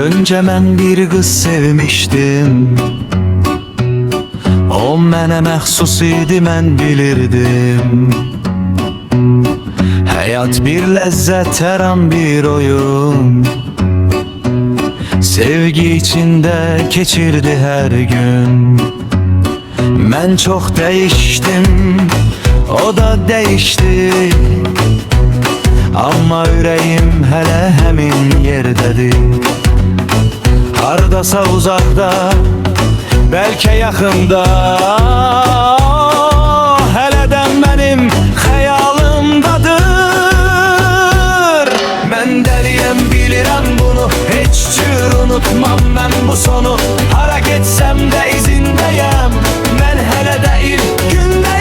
Önce mən bir qız sevmişdim, o mənə məxsus idi, mən bilirdim. Həyat bir ləzzət, hər an bir oyun, sevgi içində keçirdi hər gün. Mən çox dəyişdim, o da dəyişdi, amma ürəyim hələ həmin yerdədir. Hardasa uzaqda, bəlkə yaxında, hələdən mənim xəyalımdadır. Mən dəliyəm, bilirəm bunu, heç cür unutmam mən bu sonu. Hara getsəm də izindəyəm, mən hələ də ilk gündəyəm.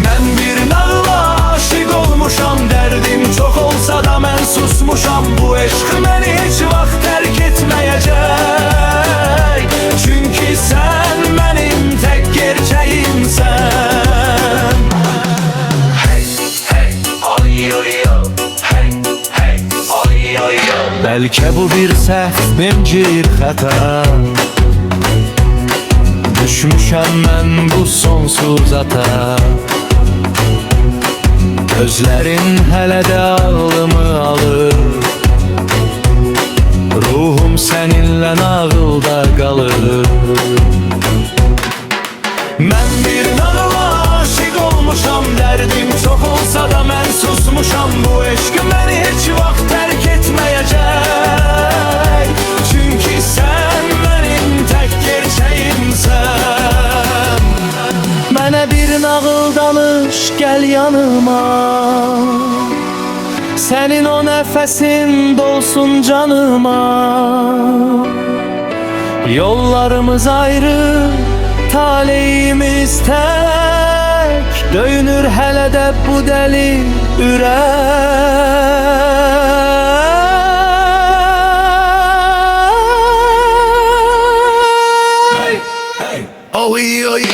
Mən bir nağıla aşiq olmuşam, dərdim çox olsa da mən susmuşam. Bu eşq məni heç vaxt tərk etməyəcək, çünki sən mənim tək gerçəyimsən. Hey, hey, oy, oy, oy. Hey, hey, oy, oy, oy. Bəlkə bu bir səhv, bencil xəta, düşmüşəm mən bu sonsuz ata. Gözlərin hələ də ağlımı alır, ruhum səninlə nağılda qalır. Mən bir nağıla aşiq olmuşam, dərdim çox olsa da mən susmuşam. Bu eşq məni heç vaxt tərk etməyəcək, çünki sən mənim tək gerçəyimsən. Mənə bir nağıl danış, gəl yanıma, sənin o nəfəsin dolsun canıma. Yollarımız ayrı, taleyimiz tək, döyünür hələ də bu dəli ürək. Oy, oy, oy.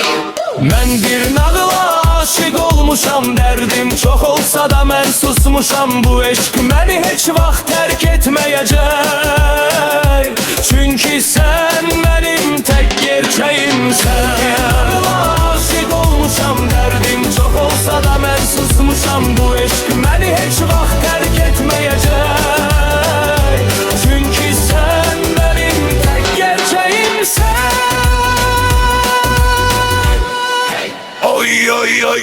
Mən bir nağıla aşiq olmuşam, dərdim çox olsa da mən susmuşam. Bu eşq məni heç vaxt tərk etməyəcək, çünki sən mənim tək gerçəyimsən. Nağıla aşiq olmuşam, dərdim çox olsa da mən susmuşam. Bu eşq məni heç vaxt tərk etməyəcək, çünki sən mənim tək gerçəyimsən. Oy, oy, oy.